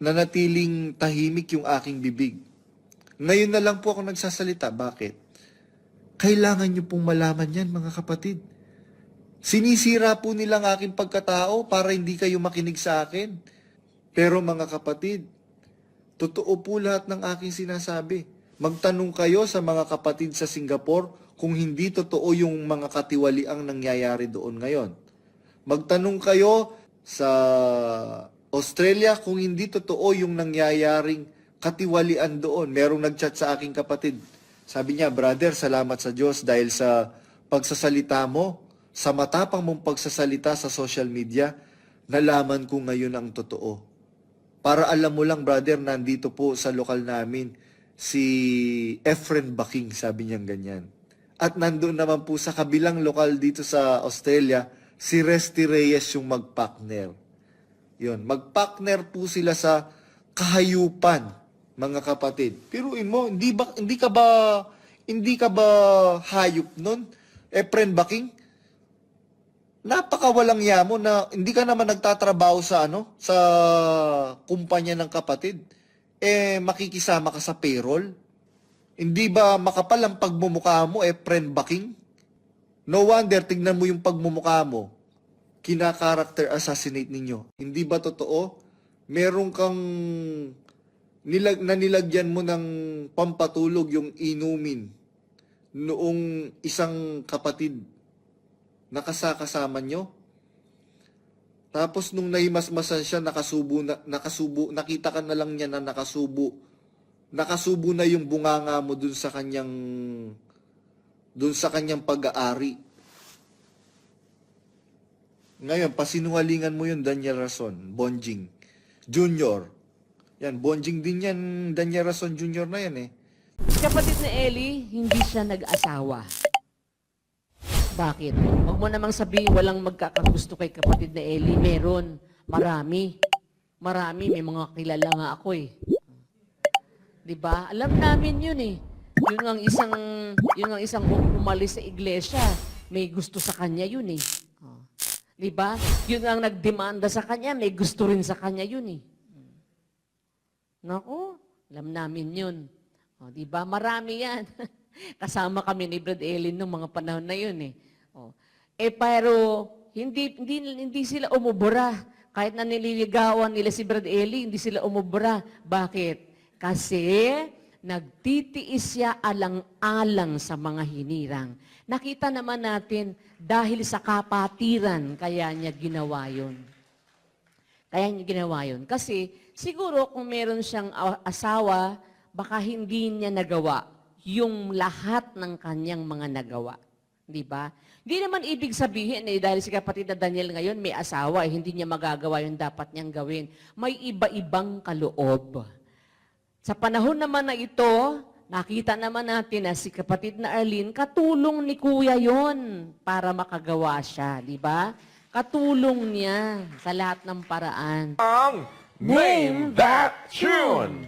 nanatiling tahimik yung aking bibig. Ngayon na lang po ako nagsasalita. Bakit? Kailangan nyo pong malaman yan, mga kapatid. Sinisira po nila ang aking pagkatao para hindi kayo makinig sa akin. Pero mga kapatid, totoo po lahat ng aking sinasabi. Magtanong kayo sa mga kapatid sa Singapore kung hindi totoo yung mga katiwaliang nangyayari doon ngayon. Magtanong kayo sa Australia kung hindi totoo yung nangyayaring katiwalian doon. Merong nagchat sa aking kapatid. Sabi niya, brother, salamat sa Diyos dahil sa pagsasalita mo, sa matapang mong pagsasalita sa social media, nalaman ko ngayon ang totoo. Para alam mo lang, brother, nandito po sa lokal namin si Efren Baking, sabi niyang ganyan. At nandun naman po sa kabilang lokal dito sa Australia, si Resty Reyes yung magpartner. Yun, magpartner po sila sa kahayupan, mga kapatid. Piruin mo, hindi ka ba hayop nun? Efren Baking? Napakawalang yamo na hindi ka naman nagtatrabaho sa sa kumpanya ng kapatid. Makikisama ka sa payroll. Hindi ba makapal ang pagmumukha mo, Efren Baking? No wonder, tignan mo yung pagmumukha mo. Kina-character assassinate ninyo. Hindi ba totoo? Meron kang nilagyan mo ng pampatulog yung inumin noong isang kapatid na kasama nyo. Tapos nung nahimasmasan siya, nakita ka na lang niya na nakasubo. Nakasubo na yung bunganga mo dun sa kanyang pag-aari. Ngayon, pasinungalingan mo yun, Daniel Rason, Bonjing Junior. Yan, Bonjing din yan, Daniel Rason Junior na yan eh. Kapatid na Ellie, hindi siya nag-asawa. Bakit? Huwag mo namang sabihin walang magkakagusto kay kapatid na Ellie. Meron. Marami. Marami. May mga kilala nga ako eh. Diba? Alam namin yun eh. Yun ang isang umalis sa iglesia. May gusto sa kanya yun eh. Diba? Yun ang nagdemanda sa kanya. May gusto rin sa kanya yun eh. Naku, alam namin yun. Diba? Marami yan. Kasama kami ni Brad Ellen noong mga panahon na yun eh. Pero hindi sila umubura. Kahit na nililigawan nila si Brad Ellen, hindi sila umubura. Bakit? Kasi nagtitiis siya alang-alang sa mga hinirang. Nakita naman natin dahil sa kapatiran kaya niya ginawa yun. Kasi siguro kung meron siyang asawa, baka hindi niya nagawa yung lahat ng kanyang mga nagawa. Di ba? Hindi naman ibig sabihin dahil si kapatid na Daniel ngayon may asawa, hindi niya magagawa yung dapat niyang gawin. May iba-ibang kaloob. Sa panahon naman na ito, nakita naman natin na si kapatid na Arlene, katulong ni Kuya yon para makagawa siya. Di ba? Katulong niya sa lahat ng paraan. Ang Name That Tune!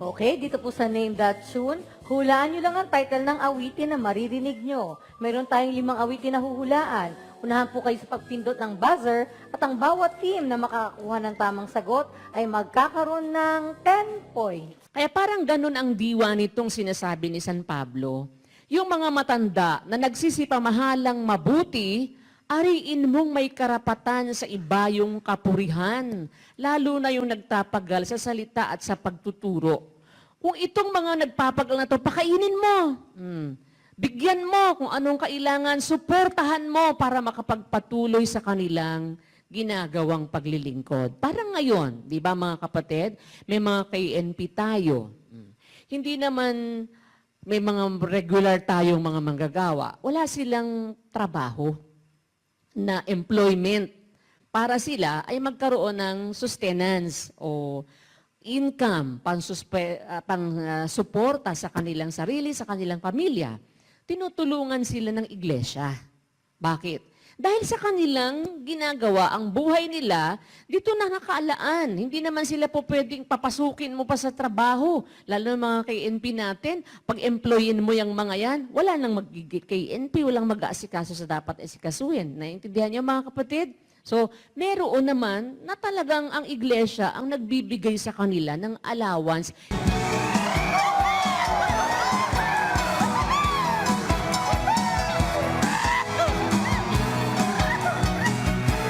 Okay, dito po sa Name That Tune, hulaan nyo lang ang title ng awitin na maririnig nyo. Mayroon tayong 5 awitin na huhulaan. Unahan po kayo sa pagpindot ng buzzer at ang bawat team na makakakuha ng tamang sagot ay magkakaroon ng 10 points. Kaya parang ganun ang diwa nitong sinasabi ni San Pablo. Yung mga matanda na nagsisipamahalang mabuti, ariin mong may karapatan sa iba yung kapurihan, lalo na yung nagtapagal sa salita at sa pagtuturo. Kung itong mga nagpapagal na to, pakainin mo. Bigyan mo kung anong kailangan, suportahan mo para makapagpatuloy sa kanilang ginagawang paglilingkod. Parang ngayon, di ba mga kapatid, may mga KNP tayo. Hindi naman may mga regular tayong mga manggagawa. Wala silang trabaho na employment para sila ay magkaroon ng sustenance o income pang-suporta sa kanilang sarili, sa kanilang pamilya. Tinutulungan sila ng iglesia. Bakit? Dahil sa kanilang ginagawa, ang buhay nila, dito na nakaalaan. Hindi naman sila po pwedeng papasukin mo pa sa trabaho. Lalo na mga KNP natin, pag-employin mo yung mga yan, wala nang mag-KNP, walang mag-aasikaso sa dapat asikasuhin. Naintindihan niyo mga kapatid? So, meron naman na talagang ang iglesia ang nagbibigay sa kanila ng allowance.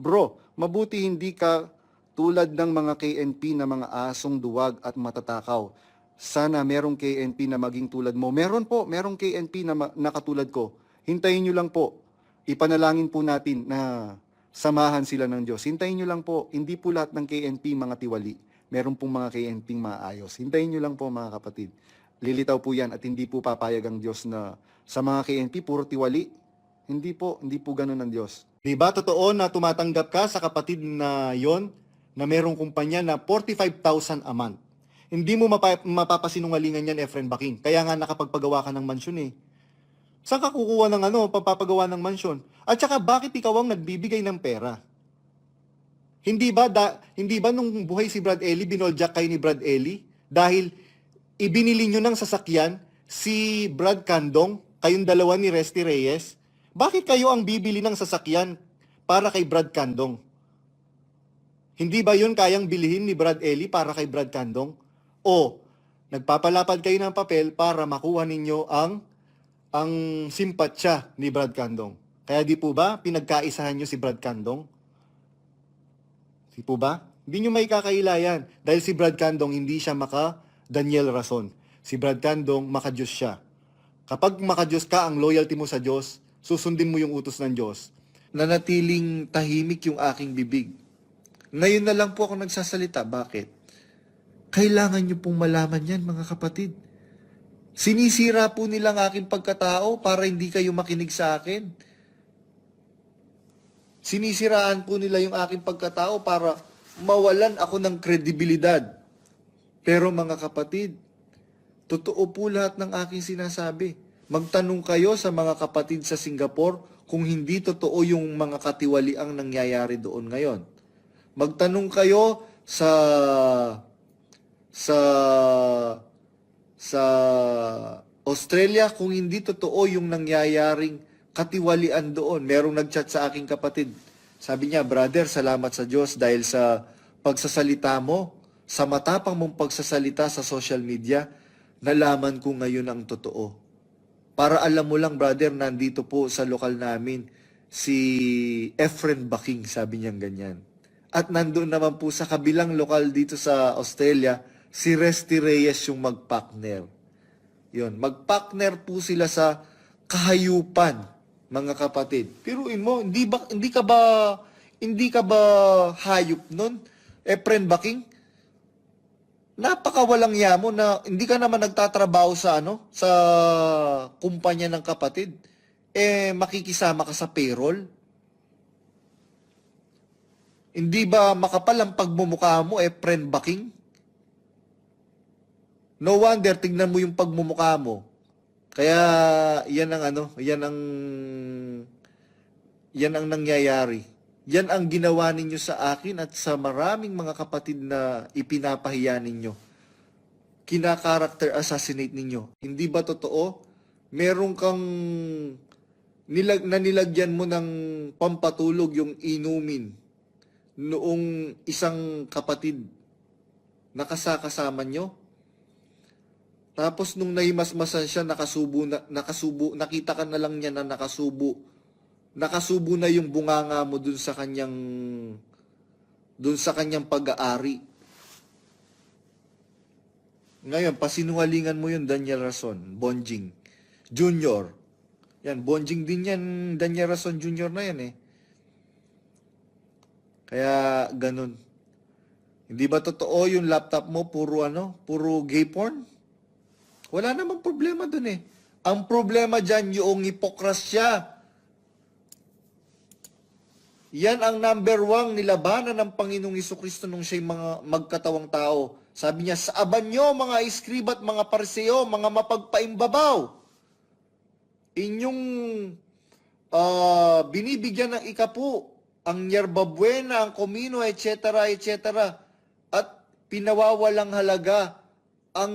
Bro, mabuti hindi ka tulad ng mga KNP na mga asong duwag at matatakaw. Sana merong KNP na maging tulad mo. Meron po, merong KNP na katulad ko. Hintayin nyo lang po. Ipanalangin po natin na samahan sila ng Diyos. Hintayin nyo lang po. Hindi po lahat ng KNP mga tiwali. Meron pong mga KNP maayos. Hintayin nyo lang po mga kapatid. Lilitaw po yan at hindi po papayag ang Diyos na sa mga KNP puro tiwali. Hindi po ganun ang Diyos. Diba totoo na tumatanggap ka sa kapatid na yon na merong kumpanya na 45,000 a month? Hindi mo mapapasinungalingan yan, Efren Baking. Kaya nga nakapagpagawa ka ng mansyon eh. Saan ka kukuha ng pagpapagawa ng mansyon? At saka bakit ikaw ang nagbibigay ng pera? Hindi ba nung buhay si Brad Ellie, binoljak kayo ni Brad Ellie? Dahil ibinili nyo ng sasakyan si Brad Candong, kayong dalawa ni Resty Reyes. Bakit kayo ang bibili ng sasakyan para kay Brad Candong? Hindi ba yun kayang bilihin ni Brad Ellie para kay Brad Candong? O nagpapalapad kayo ng papel para makuha ninyo ang simpatsya ni Brad Candong? Kaya di po ba pinagkaisahan nyo si Brad Candong? Di po ba? Hindi nyo may kakailayan dahil si Brad Candong hindi siya maka-Daniel Rason. Si Brad Candong maka-Diyos siya. Kapag maka-Diyos ka, ang loyalty mo sa Diyos, susundin mo yung utos ng Diyos. Nanatiling tahimik yung aking bibig. Ngayon na lang po ako nagsasalita. Bakit? Kailangan nyo pong malaman yan, mga kapatid. Sinisira po nilang aking pagkatao para hindi kayo makinig sa akin. Sinisiraan po nila yung aking pagkatao para mawalan ako ng kredibilidad. Pero mga kapatid, totoo po lahat ng aking sinasabi. Magtanong kayo sa mga kapatid sa Singapore kung hindi totoo yung mga katiwaliang nangyayari doon ngayon. Magtanong kayo sa Australia kung hindi totoo yung nangyayaring katiwalian doon. Merong nagchat sa aking kapatid. Sabi niya, brother, salamat sa Diyos dahil sa pagsasalita mo, sa matapang mong pagsasalita sa social media, nalaman ko ngayon ang totoo. Para alam mo lang, brother, nandito po sa lokal namin si Efren Baking, sabi niyang ganyan. At nandoon naman po sa kabilang lokal dito sa Australia, si Resty Reyes yung magpartner. Yun, magpartner po sila sa kahayupan, mga kapatid. Piruin mo, hindi ka ba hayop nun? Efren Baking? Napakawalang yamo na hindi ka naman nagtatrabaho sa sa kumpanya ng kapatid. Makikisama ka sa payroll. Hindi ba makapal ang pagmumukha mo, Efren Baking? No wonder, tignan mo yung pagmumukha mo. Kaya yan ang nangyayari. Yan ang ginawa ninyo sa akin at sa maraming mga kapatid na ipinapahiya ninyo. Kina-character assassinate ninyo. Hindi ba totoo? Meron kang nilagyan mo ng pampatulog yung inumin noong isang kapatid na kasama nyo. Tapos nung nahimasmasan siya, nakita ka na lang niya na nakasubo na yung bunganga mo dun sa kanyang pag-aari. Ngayon, pasinungalingan mo yun, Daniel Rason, Bonjing Junior. Yan, Bonjing din yan, Daniel Rason Junior na yan eh. Kaya, ganun. Hindi ba totoo yung laptop mo, puro gay porn? Wala namang problema dun eh. Ang problema dyan, yung hipokrasya. Yan ang number 1 nilabanan ng Panginoong Jesucristo nung siya'y mga magkatawang tao. Sabi niya, saaban nyo mga iskriba at mga pariseo, mga mapagpaimbabaw. Inyong binibigyan ng ikapu, ang yerbabuena, ang komino, etc., etc. At pinawawalang halaga ang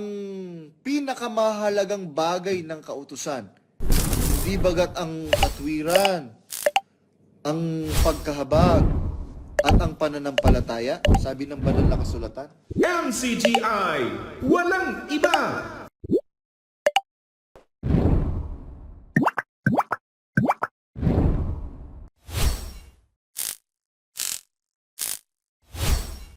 pinakamahalagang bagay ng kautusan. Hindi bagat ang katwiran, ang pagkahabag, at ang pananampalataya, sabi ng banal na kasulatan. MCGI, walang iba!